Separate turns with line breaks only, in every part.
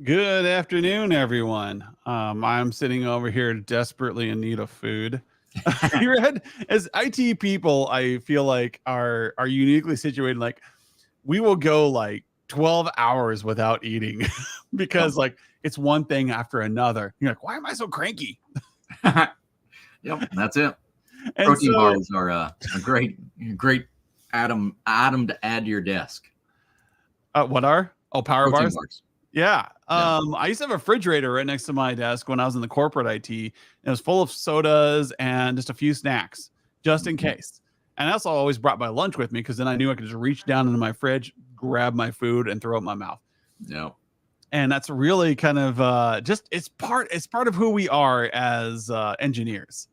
Good afternoon, everyone. I'm sitting over here desperately in need of food. As IT people, I feel like are uniquely situated. Like we will go like 12 hours without eating
Yep.
because like it's one thing after another. You're like, why am I so cranky?
Yep, that's it.
And
Protein
so,
bars are a great item to add to your desk.
what are power
Protein
bars?
bars.
Yeah.
Yeah.
I used to have a refrigerator right next to my desk when I was in the corporate IT. It was full of sodas and just a few snacks just in
Mhm.
case. And I also always brought my lunch with me because then I knew I could just reach down into my fridge, grab my food, and throw it in my mouth.
Yep.
And that's really kind of just it's part of who we are as engineers.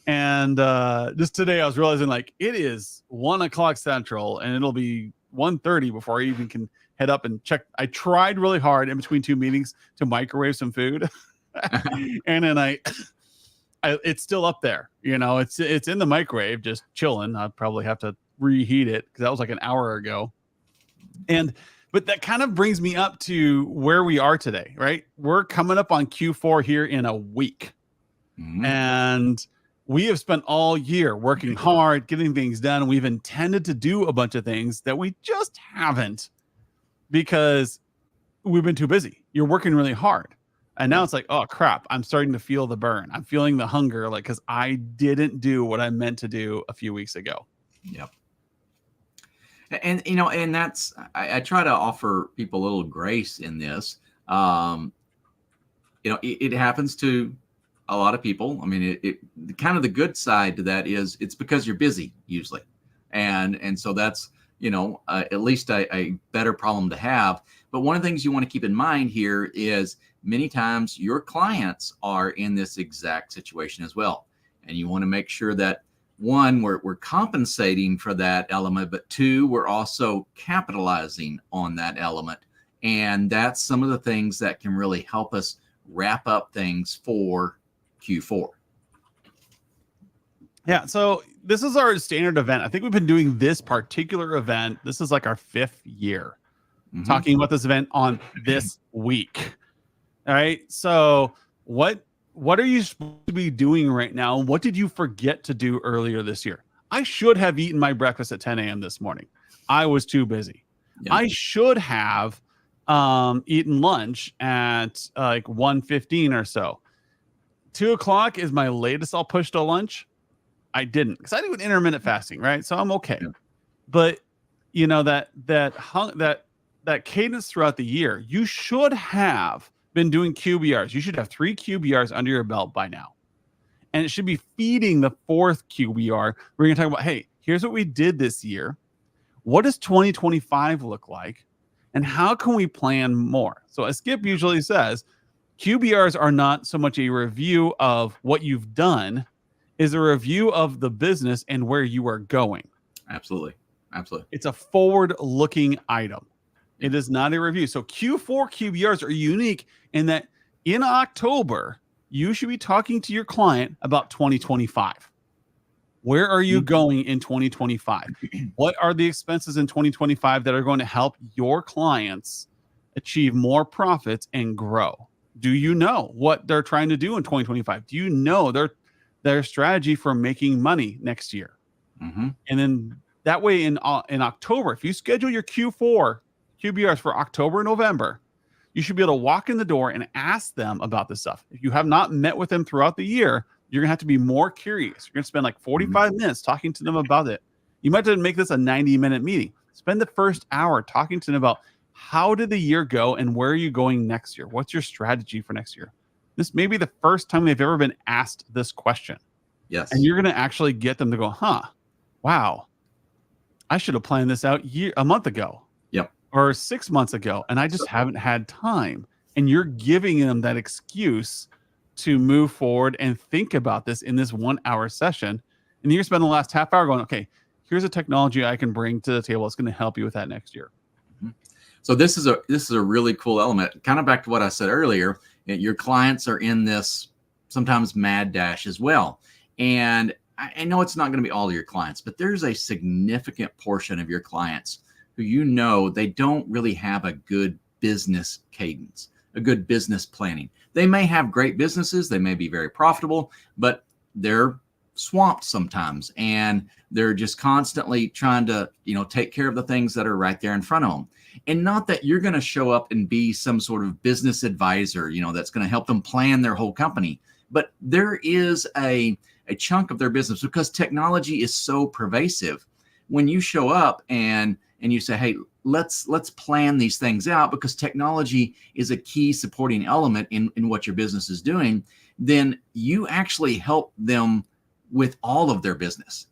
And just today I was realizing like it is 1 o'clock central and it'll be 1:30 before I even can head up and check. I tried really hard in between two meetings to microwave some food. And then it's still up there. It's in the microwave just chilling. I'll probably have to reheat it because that was like an hour ago. And but that kind of brings me up to where we are today, right? We're coming up on Q4 here in a week.
Mhm.
And we have spent all year working hard, getting things done. We've intended to do a bunch of things that we just haven't because we've been too busy. You're working really hard. And now
Yep.
it's like, oh crap, I'm starting to feel the burn. I'm feeling the hunger, like, because I didn't do what I meant to do a few weeks ago.
Yep. And and that's I try to offer people a little grace in this. Um, it happens to a lot of people. I mean, kind of the good side to that is it's because you're busy usually, and so that's at least a better problem to have. But one of the things you want to keep in mind here is many times your clients are in this exact situation as well, and you want to make sure that one, we're compensating for that element, but two, we're also capitalizing on that element, and that's some of the things that can really help us wrap up things for Q4.
Yeah. So this is our standard event. I think we've been doing this particular event. This is like our 5th year
Mm-hmm.
talking about this event on this week. All right. So what are you supposed to be doing right now? What did you forget to do earlier this year? I should have eaten my breakfast at 10 a.m. this morning. I was too busy.
Yep.
I should have eaten lunch at like 1:15 or so. 2 o'clock is my latest I'll push to lunch. I didn't because I do an intermittent fasting, right? So I'm okay.
Yep.
But that cadence throughout the year, you should have been doing QBRs. You should have 3 QBRs under your belt by now. And it should be feeding the 4th QBR. We're going to talk about, hey, here's what we did this year. What does 2025 look like? And how can we plan more? So as Skip usually says, QBRs are not so much a review of what you've done, is a review of the business and where you are going.
Absolutely. Absolutely.
It's a forward-looking item. It is not a review. So Q4 QBRs are unique in that in October, you should be talking to your client about 2025. Where are you going in 2025? What are the expenses in 2025 that are going to help your clients achieve more profits and grow? Do you know what they're trying to do in 2025? Do you know their strategy for making money next year?
Mm-hmm.
And then that way in October, if you schedule your Q4 QBRs for October and November, you should be able to walk in the door and ask them about this stuff. If you have not met with them throughout the year, you're going to have to be more curious. You're going to spend like 45 minutes talking to them about it. You might have to make this a 90-minute meeting. Spend the first hour talking to them about how did the year go and where are you going next year? What's your strategy for next year? This may be the first time they've ever been asked this question.
Yes.
And you're going to actually get them to go, wow, I should have planned this out a month ago.
Yep.
Or 6 months ago, and I just haven't had time. And you're giving them that excuse to move forward and think about this in this 1-hour session. And you're spending the last half hour going, okay, here's a technology I can bring to the table. It's going to help you with that next year.
Mm-hmm. So this is a really cool element. Kind of back to what I said earlier. Your clients are in this sometimes mad dash as well. And I know it's not going to be all of your clients, but there's a significant portion of your clients who they don't really have a good business cadence, a good business planning. They may have great businesses, they may be very profitable, but they're swamped sometimes, and they're just constantly trying to, take care of the things that are right there in front of them. And not that you're going to show up and be some sort of business advisor, that's going to help them plan their whole company. But there is a chunk of their business, because technology is so pervasive. When you show up and you say, hey, let's plan these things out, because technology is a key supporting element in what your business is doing, then you actually help them with all of their business.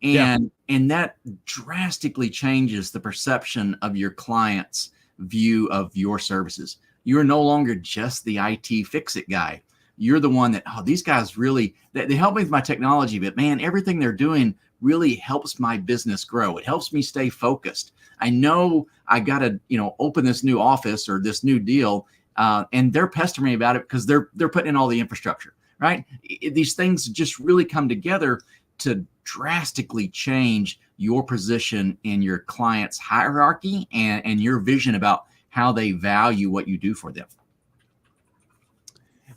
And that drastically changes the perception of your client's view of your services. You're no longer just the IT fix-it guy. You're the one that, these guys really, they help me with my technology, but man, everything they're doing really helps my business grow. It helps me stay focused. I know I got to, open this new office or this new deal, and they're pestering me about it because they're putting in all the infrastructure, right? These things just really come together to drastically change your position in your client's hierarchy and your vision about how they value what you do for them.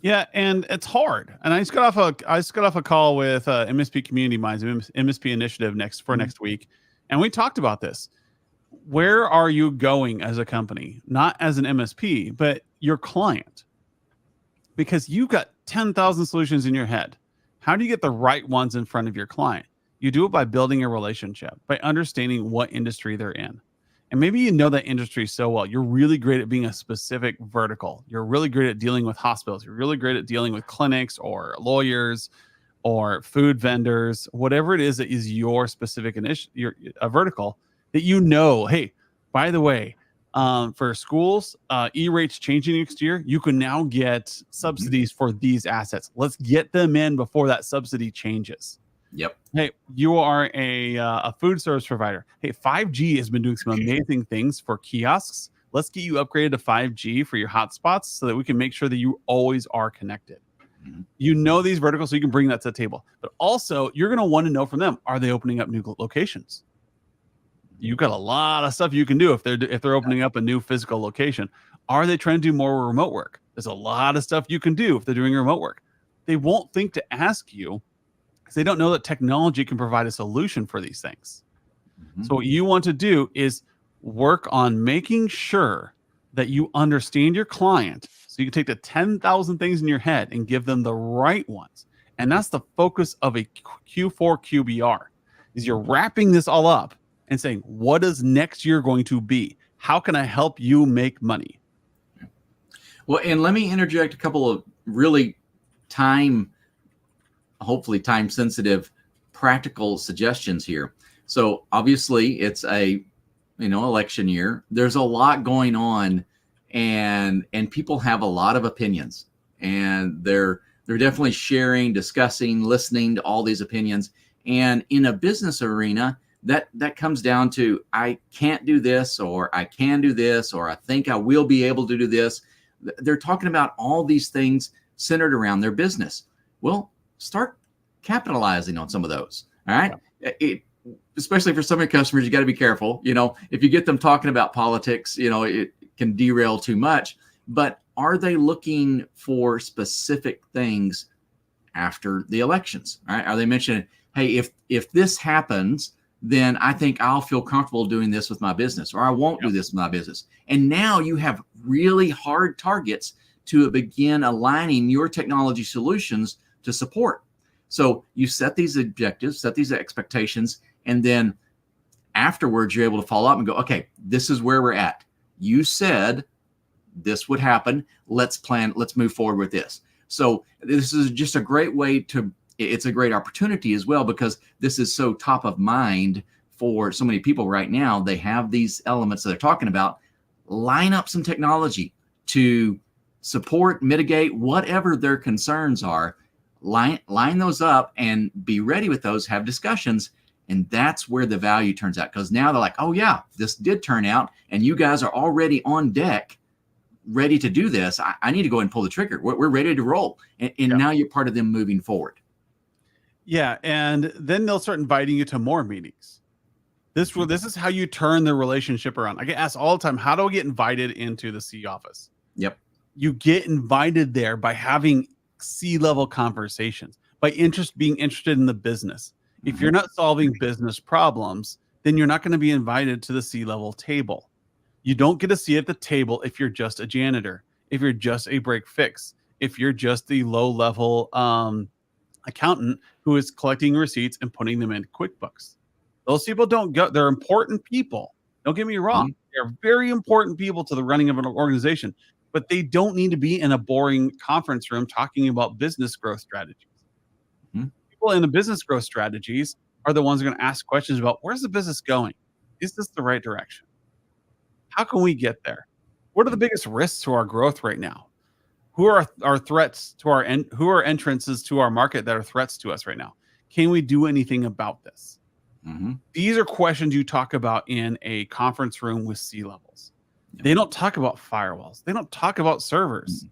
Yeah, and it's hard. And I just got off a call with MSP Community Minds, MSP Initiative next week, and we talked about this. Where are you going as a company? Not as an MSP, but your client. Because you've got 10,000 solutions in your head. How do you get the right ones in front of your client? You do it by building a relationship, by understanding what industry they're in. And maybe you know that industry so well. You're really great at being a specific vertical. You're really great at dealing with hospitals. You're really great at dealing with clinics or lawyers or food vendors, whatever it is that is your specific a vertical that hey, by the way, for schools, E-rates changing next year, you can now get subsidies for these assets. Let's get them in before that subsidy changes.
Yep.
Hey, you are a food service provider. Hey, 5G has been doing some amazing things for kiosks. Let's get you upgraded to 5G for your hotspots so that we can make sure that you always are connected. You know these verticals, so you can bring that to the table. But also, you're going to want to know from them, are they opening up new locations? You've got a lot of stuff you can do if they're opening up a new physical location. Are they trying to do more remote work? There's a lot of stuff you can do if they're doing remote work. They won't think to ask you because they don't know that technology can provide a solution for these things. So what you want to do is work on making sure that you understand your client so you can take the 10,000 things in your head and give them the right ones. And that's the focus of a Q4 QBR, is you're wrapping this all up and saying, what is next year going to be? How can I help you make money?
Well, and let me interject a couple of really hopefully time sensitive, practical suggestions here. So obviously it's a, election year. There's a lot going on, and people have a lot of opinions, and they're definitely sharing, discussing, listening to all these opinions. And in a business arena, that comes down to, I can't do this, or I can do this, or I think I will be able to do this. They're talking about all these things centered around their business. Well, start capitalizing on some of those. All right. Yeah. Especially for some of your customers, you got to be careful. If you get them talking about politics, it can derail too much. But are they looking for specific things after the elections? All right. Are they mentioning, hey, if this happens, then I think I'll feel comfortable doing this with my business, or I won't do this with my business. And now you have really hard targets to begin aligning your technology solutions to support. So you set these objectives, set these expectations, and then afterwards you're able to follow up and go, okay, this is where we're at. You said this would happen. Let's plan, let's move forward with this. So this is just a great way it's a great opportunity as well, because this is so top of mind for so many people right now. They have these elements that they're talking about. Line up some technology to support, mitigate, whatever their concerns are. Line those up and be ready with those, have discussions. And that's where the value turns out, because now they're like, oh yeah, this did turn out, and you guys are already on deck, ready to do this. I need to go and pull the trigger. We're ready to roll. And now you're part of them moving forward.
Yeah, and then they'll start inviting you to more meetings. This is how you turn the relationship around. I get asked all the time, how do I get invited into the C office?
Yep.
You get invited there by having C-level conversations, by being interested in the business. If you're not solving business problems, then you're not going to be invited to the C-level table. You don't get a seat at the table if you're just a janitor, if you're just a break fix, if you're just the low-level accountant who is collecting receipts and putting them in QuickBooks. Those people don't go. They're important people. Don't get me wrong. They're very important people to the running of an organization, but they don't need to be in a boring conference room talking about business growth strategies. People in the business growth strategies are the ones who are going to ask questions about, where's the business going? Is this the right direction? How can we get there? What are the biggest risks to our growth right now? Who are our threats to our who are entrances to our market that are threats to us right now? Can we do anything about this? These are questions you talk about in a conference room with C-levels. They don't talk about firewalls. They don't talk about servers.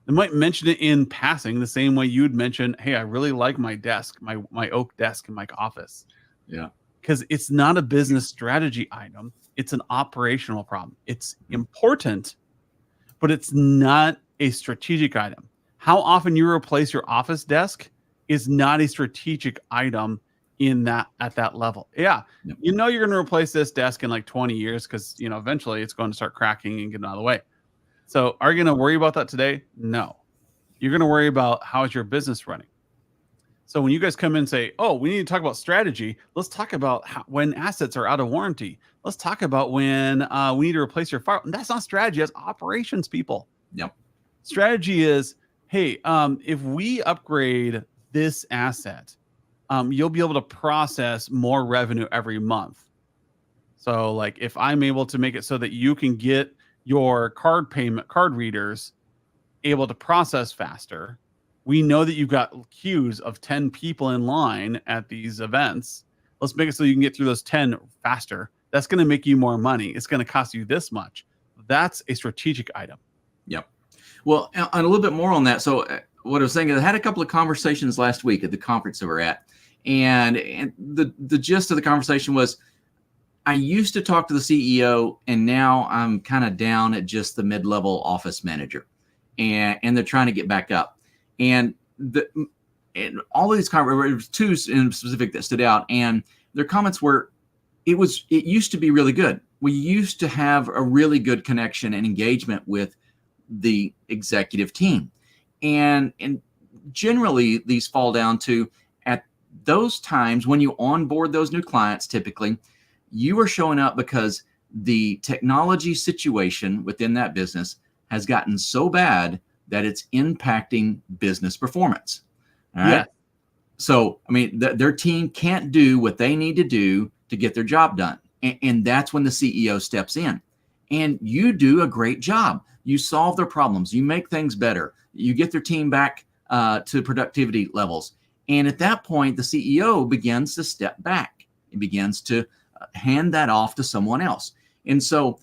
They might mention it in passing the same way you'd mention, hey, I really like my desk, my oak desk in my office.
Yeah.
Because it's not a business strategy item. It's an operational problem. It's important, but it's not a strategic item. How often you replace your office desk is not a strategic item at that level. You know you're going to replace this desk in like 20 years because eventually it's going to start cracking and getting out of the way. So are you going to worry about that today? No. You're going to worry about how is your business running. So when you guys come in and say, oh, we need to talk about strategy, let's talk about when assets are out of warranty. Let's talk about when we need to replace your firewall. That's not strategy. That's operations, people. Strategy is, hey, if we upgrade this asset, you'll be able to process more revenue every month. So like if I'm able to make it so that you can get your card readers able to process faster, we know that you've got queues of 10 people in line at these events. Let's make it so you can get through those 10 faster. That's going to make you more money. It's going to cost you this much. That's a strategic item.
Well, and a little bit more on that. So what I was saying is I had a couple of conversations last week at the conference that we're at. And the gist of the conversation was, I used to talk to the CEO, and now I'm kind of down at just the mid-level office manager, and they're trying to get back up. And all of these conversations, two in specific that stood out, and their comments were, it used to be really good. We used to have a really good connection and engagement with the executive team, and generally these fall down to, at those times when you onboard those new clients, typically you are showing up because the technology situation within that business has gotten so bad that it's impacting business performance. All right. So, I mean, their team can't do what they need to do to get their job done. And that's when the CEO steps in. And you do a great job. You solve their problems. You make things better. You get their team back to productivity levels. And at that point, the CEO begins to step back. It begins to hand that off to someone else. And so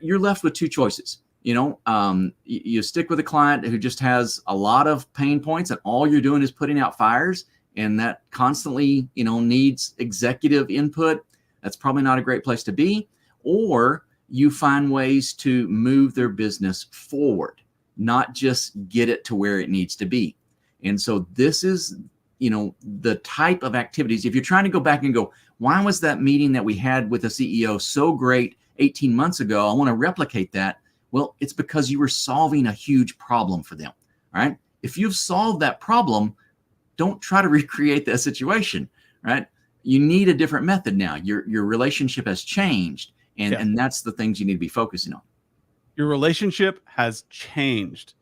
you're left with two choices. You stick with a client who just has a lot of pain points, and all you're doing is putting out fires, and that constantly, needs executive input. That's probably not a great place to be. Or you find ways to move their business forward, not just get it to where it needs to be. And so this is, the type of activities. If you're trying to go back and go, why was that meeting that we had with the CEO so great 18 months ago? I want to replicate that. Well, it's because you were solving a huge problem for them. All right. If you've solved that problem, don't try to recreate that situation. Right. You need a different method now. Your relationship has changed. And that's the things you need to be focusing on.
Your relationship has changed.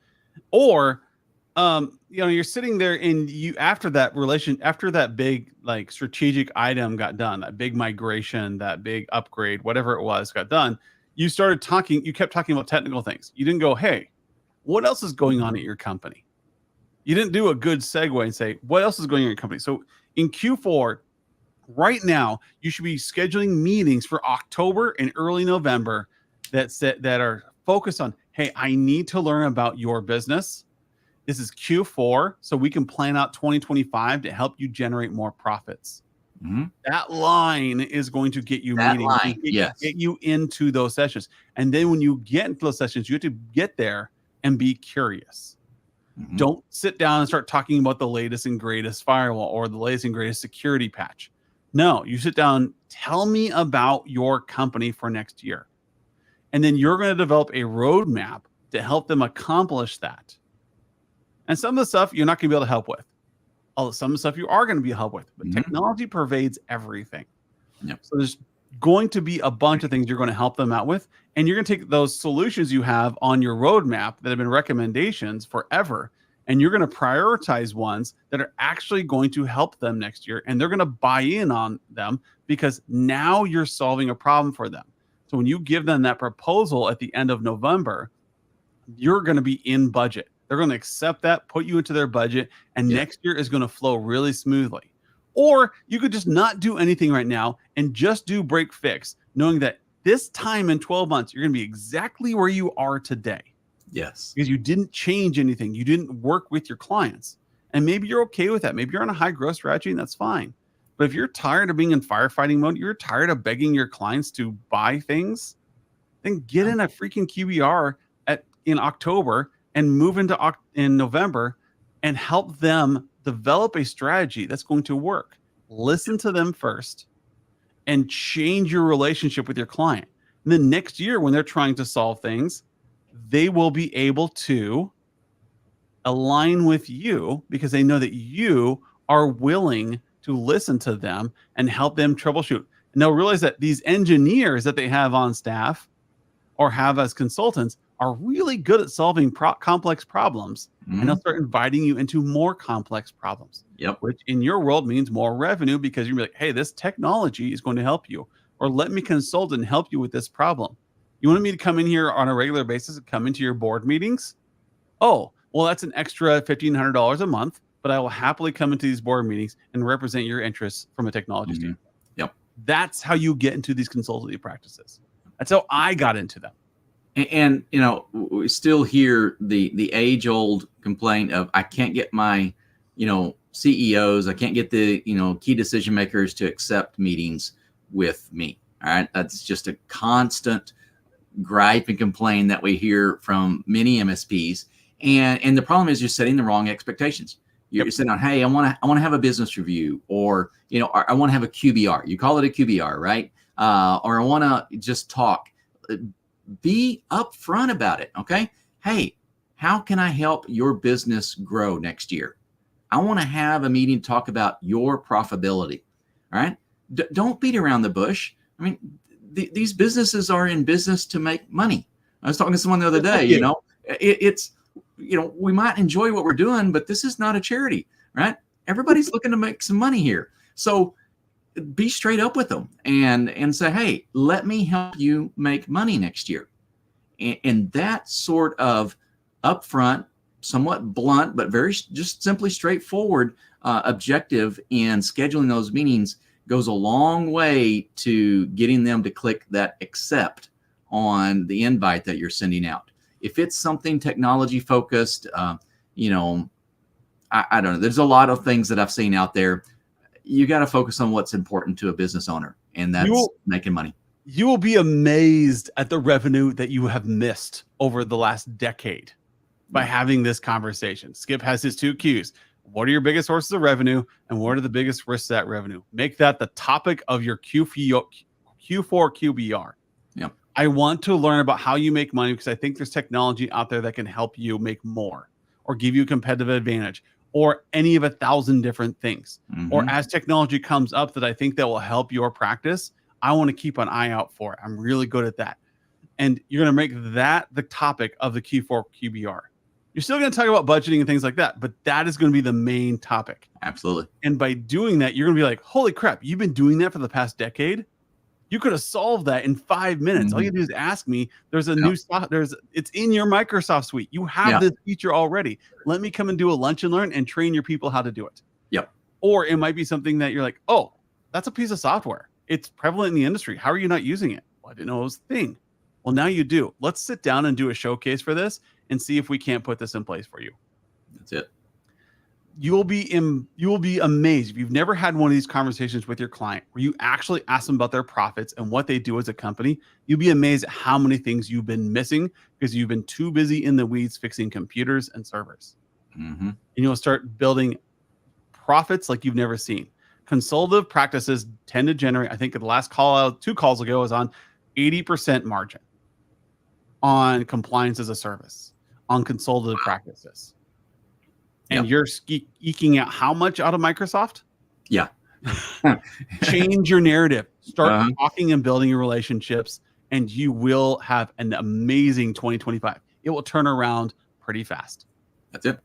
Or you're sitting there and after that big like strategic item got done, that big migration, that big upgrade, whatever it was got done, you kept talking about technical things. You didn't go, hey, what else is going on at your company? You didn't do a good segue and say, what else is going on in your company? So in Q4, right now, you should be scheduling meetings for October and early November that are focused on, hey, I need to learn about your business. This is Q4, so we can plan out 2025 to help you generate more profits. That line is going to get you meetings, get you into those sessions. And then when you get into those sessions, you have to get there and be curious. Don't sit down and start talking about the latest and greatest firewall or the latest and greatest security patch. No, you sit down, tell me about your company for next year. And then you're going to develop a roadmap to help them accomplish that. And some of the stuff you're not going to be able to help with. Some of the stuff you are going to be able to help with. But technology pervades everything.
Yep.
So there's going to be a bunch of things you're going to help them out with. And you're going to take those solutions you have on your roadmap that have been recommendations forever, and you're going to prioritize ones that are actually going to help them next year. And they're going to buy in on them because now you're solving a problem for them. So when you give them that proposal at the end of November, you're going to be in budget. They're going to accept that, put you into their budget, and next year is going to flow really smoothly. Or you could just not do anything right now and just do break fix, knowing that this time in 12 months, you're going to be exactly where you are today.
Yes.
Because you didn't change anything. You didn't work with your clients. And maybe you're okay with that. Maybe you're on a high growth strategy and that's fine. But if you're tired of being in firefighting mode, you're tired of begging your clients to buy things, then get in a freaking QBR in October and move into in November and help them develop a strategy that's going to work. Listen to them first and change your relationship with your client. And then next year, when they're trying to solve things, they will be able to align with you because they know that you are willing to listen to them and help them troubleshoot. And they'll realize that these engineers that they have on staff or have as consultants are really good at solving complex problems. And they'll start inviting you into more complex problems.
Yep.
Which in your world means more revenue because you're like, hey, this technology is going to help you. Or let me consult and help you with this problem. You wanted me to come in here on a regular basis and come into your board meetings? Oh, well, that's an extra $1,500 a month, but I will happily come into these board meetings and represent your interests from a technology standpoint.
Yep.
That's how you get into these consultative practices. That's how I got into them.
And you know, we still hear the age-old complaint of I can't get my, CEOs, I can't get the, key decision makers to accept meetings with me. All right. That's just a constant gripe and complain that we hear from many MSPs. And the problem is you're setting the wrong expectations. You're saying, hey, I want to have a business review, or, I want to have a QBR. You call it a QBR, right? Or I want to just talk. Be upfront about it. Okay. Hey, how can I help your business grow next year? I want to have a meeting to talk about your profitability. All right. Don't beat around the bush. I mean, these businesses are in business to make money. I was talking to someone the other day, we might enjoy what we're doing, but this is not a charity, right? Everybody's looking to make some money here. So be straight up with them and say, hey, let me help you make money next year. And that sort of upfront, somewhat blunt, but very just simply straightforward objective in scheduling those meetings goes a long way to getting them to click that accept on the invite that you're sending out. If it's something technology focused, I don't know. There's a lot of things that I've seen out there. You got to focus on what's important to a business owner, and that's making money.
You will be amazed at the revenue that you have missed over the last decade by having this conversation. Skip has his 2 Qs. What are your biggest sources of revenue, and what are the biggest risks to that revenue? Make that the topic of your Q4 QBR.
Yeah.
I want to learn about how you make money because I think there's technology out there that can help you make more or give you a competitive advantage, or any of 1,000 different things. Or as technology comes up that I think that will help your practice, I want to keep an eye out for it. I'm really good at that. And you're going to make that the topic of the Q4 QBR. You're still going to talk about budgeting and things like that, but that is going to be the main topic.
Absolutely.
And by doing that, you're going to be like, holy crap, you've been doing that for the past decade? You could have solved that in 5 minutes. All you do is ask me. There's a new spot. It's in your Microsoft suite. You have this feature already. Let me come and do a lunch and learn and train your people how to do it.
Yep.
Or it might be something that you're like, oh, that's a piece of software. It's prevalent in the industry. How are you not using it? Well, I didn't know it was a thing. Well, now you do. Let's sit down and do a showcase for this and see if we can't put this in place for you.
That's it.
you will be amazed if you've never had one of these conversations with your client where you actually ask them about their profits and what they do as a company. You'll be amazed at how many things you've been missing because you've been too busy in the weeds fixing computers and servers.
Mm-hmm.
And you'll start building profits like you've never seen. Consultative practices tend to generate, I think the last call out 2 calls ago was on 80% margin on compliance as a service on consultative practices. And you're eking out how much out of Microsoft?
Yeah.
Change your narrative. Start talking and building your relationships, and you will have an amazing 2025. It will turn around pretty fast.
That's it.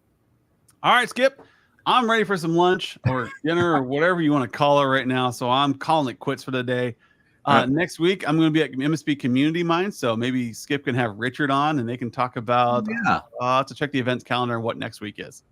All right, Skip. I'm ready for some lunch or dinner or whatever you want to call it right now. So I'm calling it quits for the day. Next week, I'm going to be at MSP Community Mind. So maybe Skip can have Richard on and they can talk about to check the events calendar and what next week is.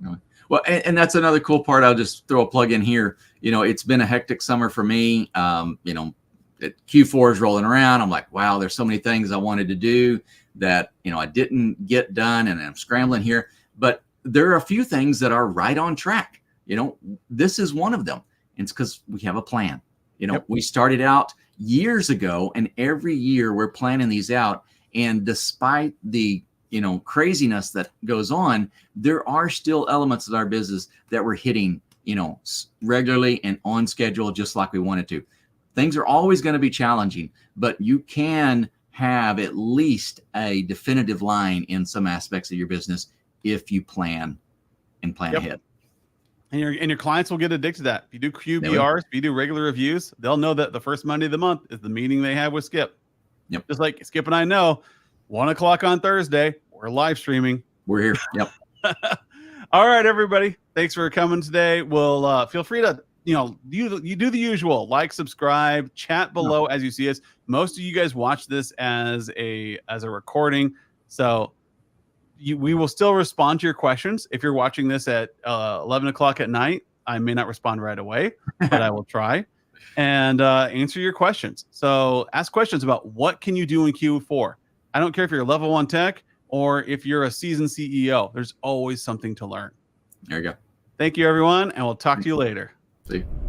Well, and that's another cool part. I'll just throw a plug in here. You know, it's been a hectic summer for me. You know, Q4 is rolling around. I'm like, wow, there's so many things I wanted to do that, you know, I didn't get done, and I'm scrambling here. But there are a few things that are right on track. You know, this is one of them. And it's because we have a plan. You know, we started out years ago, and every year we're planning these out. And despite the, you know, craziness that goes on, there are still elements of our business that we're hitting, you know, regularly and on schedule, just like we wanted to. Things are always going to be challenging, but you can have at least a definitive line in some aspects of your business if you plan and plan ahead.
And your clients will get addicted to that. If you do QBRs, if you do regular reviews, they'll know that the first Monday of the month is the meeting they have with Skip. Just like Skip and I know, 1 o'clock on Thursday, we're live streaming.
We're here.
All right, everybody. Thanks for coming today. We'll feel free to, you know, you do the usual, like, subscribe, chat below as you see us. Most of you guys watch this as a recording. So we will still respond to your questions. If you're watching this at 11 o'clock at night, I may not respond right away, but I will try and answer your questions. So ask questions about what can you do in Q4. I don't care if you're a level 1 tech or if you're a seasoned CEO. There's always something to learn.
There you go.
Thank you, everyone, and we'll talk to you later.
See you.